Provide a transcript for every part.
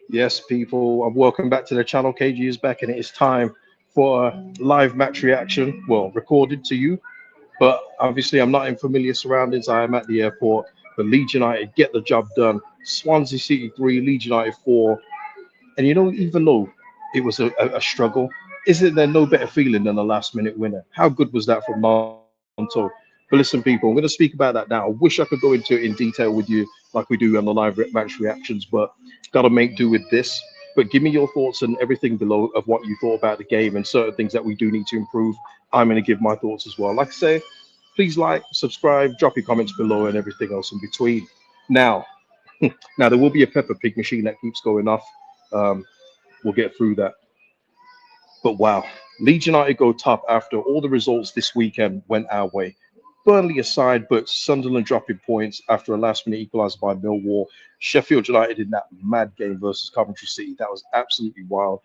Yes, people, welcome back to the channel. KG is back, and it is time for a live match reaction. Well, recorded to you, but obviously, I'm not in familiar surroundings. I am at the airport. But Leeds United get the job done. Swansea City 3, Leeds United 4. And even though it was a struggle, isn't there no better feeling than a last minute winner? How good was that from Nanto? But listen, people, I'm going to speak about that now. I wish I could go into it in detail with you like we do on the match reactions, but got to make do with this. But give me your thoughts and everything below of what you thought about the game and certain things that we do need to improve. I'm going to give my thoughts as well. Like I say, please like, subscribe, drop your comments below, and everything else in between. Now, now there will be a Pepper Pig machine that keeps going off. Um, we'll get through that. But wow, Leeds United go top after all the results this weekend went our way. Burnley aside, but Sunderland dropping points after a last minute equaliser by Millwall. Sheffield United in that mad game versus Coventry City. That was absolutely wild.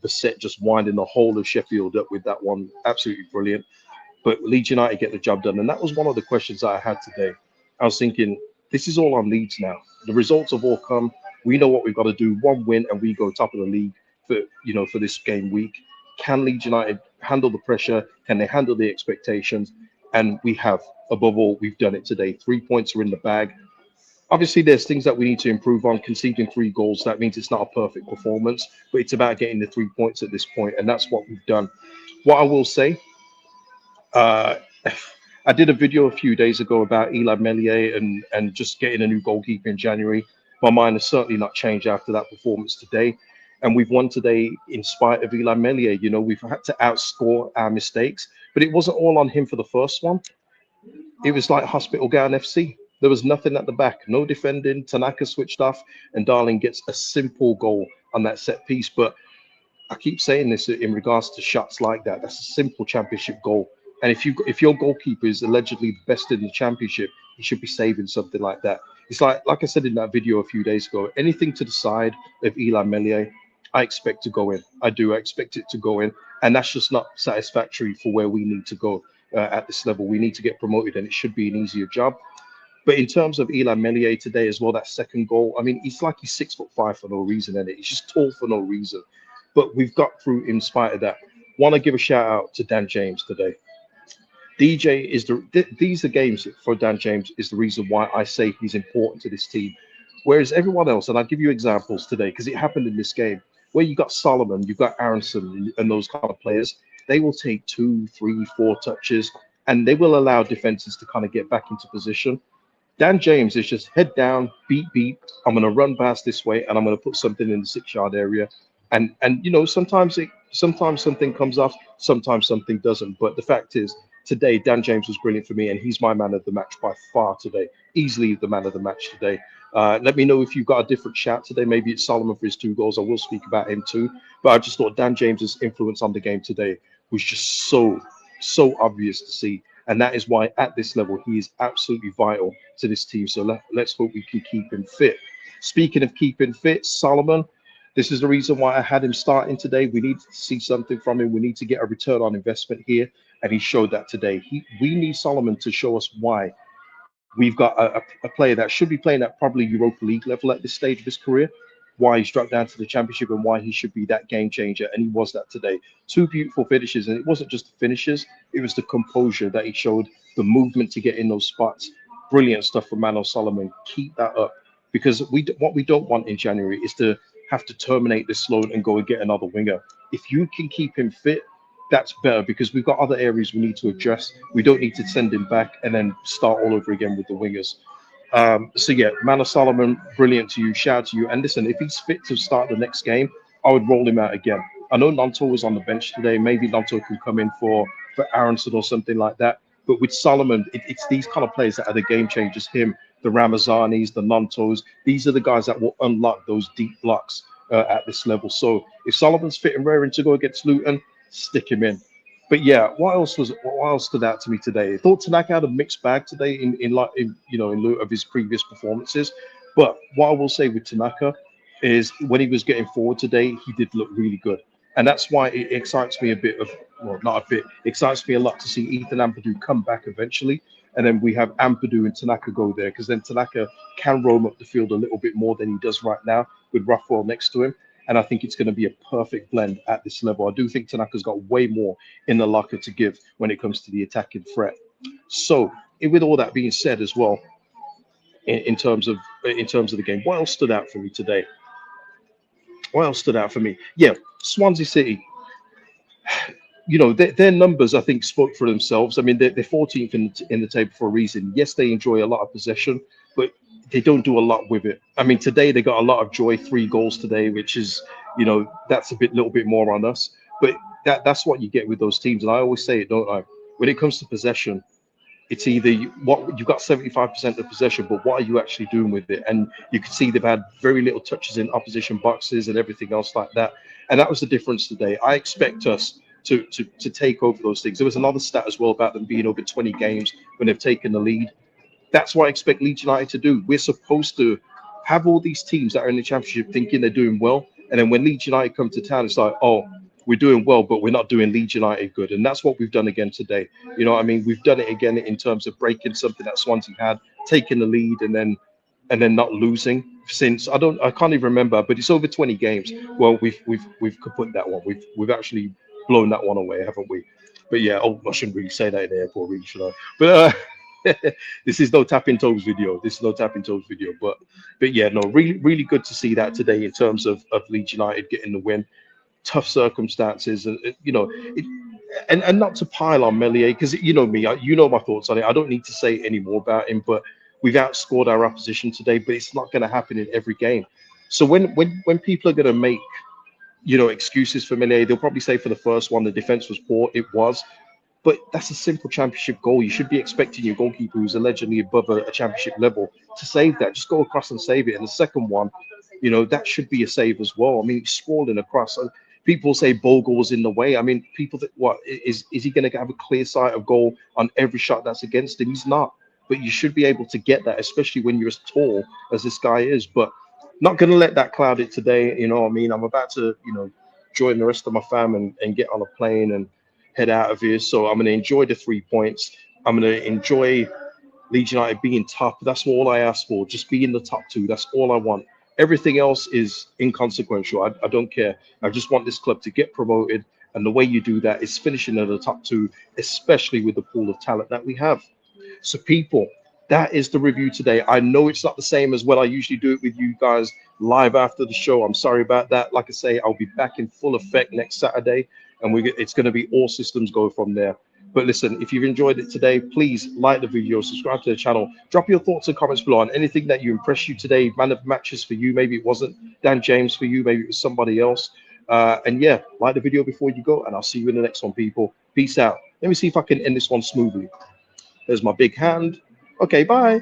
Bissett just winding the whole of Sheffield up with that one. Absolutely brilliant. But Leeds United get the job done. And that was one of the questions that I had today. I was thinking, this is all on Leeds now. The results have all come. We know what we've got to do. One win and we go top of the league for this game week. Can Leeds United handle the pressure? Can they handle the expectations? And we have, above all, we've done it today. 3 points are in the bag. Obviously, there's things that we need to improve on. Conceding 3 goals, that means it's not a perfect performance, but it's about getting the 3 points at this point, and that's what we've done. What I will say, uh, I did a video a few days ago about Eli Melier and just getting a new goalkeeper in January. My mind has certainly not changed after that performance today. And we've won today in spite of Eli Melier. We've had to outscore our mistakes, but it wasn't all on him for the first one. It was like Hospital Gown FC. There was nothing at the back, no defending. Tanaka switched off, and Darling gets a simple goal on that set piece. But I keep saying this in regards to shots like that. That's a simple championship goal. And if your goalkeeper is allegedly the best in the championship, he should be saving something like that. It's like I said in that video a few days ago. Anything to the side of Eli Melier, I expect to go in. I do. I expect it to go in, and that's just not satisfactory for where we need to go at this level. We need to get promoted, and it should be an easier job. But in terms of Eli Melier today as well, that second goal, I mean, he's like he's 6'5" for no reason, and he's just tall for no reason. But we've got through in spite of that. Want to give a shout out to Dan James today. DJ is these are games for Dan James is the reason why I say he's important to this team. Whereas everyone else, and I'll give you examples today because it happened in this game where you got Solomon, you've got Aronson, and those kind of players. They will take two, three, four touches, and they will allow defenses to kind of get back into position. Dan James is just head down, beat, beat. I'm going to run past this way, and I'm going to put something in the 6 yard area. And sometimes something comes off, sometimes something doesn't. But the fact is, today Dan James was brilliant for me, and he's my man of the match by far today. Easily the man of the match today. Let me know if you've got a different shout today. Maybe it's Solomon for his 2 goals. I will speak about him too. But I just thought Dan James's influence on the game today was just so obvious to see. And that is why at this level, he is absolutely vital to this team. So let's hope we can keep him fit. Speaking of keeping fit, Solomon, this is the reason why I had him starting today. We need to see something from him. We need to get a return on investment here. And he showed that today. We need Solomon to show us why we've got a player that should be playing at probably Europa League level at this stage of his career, why he's dropped down to the championship and why he should be that game changer. And he was that today. 2 beautiful finishes. And it wasn't just the finishes, it was the composure that he showed, the movement to get in those spots. Brilliant stuff from Mano Solomon. Keep that up because what we don't want in January is to have to terminate this loan and go and get another winger. If you can keep him fit, that's better because we've got other areas we need to address. We don't need to send him back and then start all over again with the wingers. So yeah, Manor Solomon, brilliant to you. Shout out to you. And listen, if he's fit to start the next game, I would roll him out again. I know Nanto was on the bench today. Maybe Nanto can come in for Aronson or something like that. But with Solomon, it's these kind of players that are the game changers. Him, the Ramazanis, the Nantos. These are the guys that will unlock those deep blocks at this level. So if Solomon's fit and raring to go against Luton, stick him in. But yeah, what else stood out to me today? I thought Tanaka had a mixed bag today in lieu of his previous performances. But what I will say with Tanaka is when he was getting forward today, he did look really good. And that's why it excites me a bit of well, not a bit, excites me a lot to see Ethan Ampadu come back eventually. And then we have Ampadu and Tanaka go there because then Tanaka can roam up the field a little bit more than he does right now. with Rafael next to him. And I think it's going to be a perfect blend at this level. I do think Tanaka's got way more in the locker to give when it comes to the attacking threat. So, with all that being said, as well, in terms of the game, what else stood out for me today? What else stood out for me? Yeah, Swansea City. Their numbers I think spoke for themselves. I mean, they're 14th in the table for a reason. Yes, they enjoy a lot of possession, but they don't do a lot with it. I mean, today they got a lot of joy, 3 goals today, which is, that's a little bit more on us. But that's what you get with those teams. And I always say it, don't I? When it comes to possession, it's either what you've got 75% of possession, but what are you actually doing with it? And you can see they've had very little touches in opposition boxes and everything else like that. And that was the difference today. I expect us to take over those things. There was another stat as well about them being over 20 games when they've taken the lead. That's what I expect Leeds United to do. We're supposed to have all these teams that are in the championship thinking they're doing well, and then when Leeds United come to town, it's like, oh, we're doing well, but we're not doing Leeds United good. And that's what we've done again today. You know what I mean? We've done it again in terms of breaking something that Swansea had, taking the lead, and then not losing since I can't even remember, but it's over 20 games. Well, we've kaput that one. We've actually blown that one away, haven't we? But yeah, oh, I shouldn't really say that in the airport, really, should I? But this is no tapping toes video. This is no tapping toes video. But yeah, no, really good to see that today in terms of Leeds United getting the win. Tough circumstances, and and not to pile on Melier, because you know me, you know my thoughts on it. I don't need to say any more about him, but we've outscored our opposition today. But it's not going to happen in every game. So when people are going to make excuses for Melier, they'll probably say for the first one the defense was poor. It was, but that's a simple championship goal. You should be expecting your goalkeeper, who's allegedly above a championship level, to save that. Just go across and save it. And the second one, that should be a save as well. I mean, he's sprawling across. People say Bogle was in the way. I mean, people think, what is he going to have a clear sight of goal on every shot that's against him? He's not. But you should be able to get that, especially when you're as tall as this guy is. But not going to let that cloud it today. You know what I mean? I'm about to, join the rest of my fam and get on a plane and head out of here. So I'm going to enjoy the 3 points. I'm going to enjoy Leeds United being top. That's all I ask for. Just be in the top 2. That's all I want. Everything else is inconsequential. I don't care. I just want this club to get promoted. And the way you do that is finishing in the top 2, especially with the pool of talent that we have. So people, that is the review today. I know it's not the same as when I usually do it with you guys live after the show. I'm sorry about that. Like I say, I'll be back in full effect next Saturday, and it's going to be all systems go from there. But listen, if you've enjoyed it today, please like the video, subscribe to the channel, drop your thoughts and comments below on anything that you impressed you today. Man of matches for you, maybe it wasn't Dan James for you, maybe it was somebody else. And yeah, like the video before you go, and I'll see you in the next one, people. Peace out. Let me see if I can end this one smoothly. There's my big hand. Okay, bye.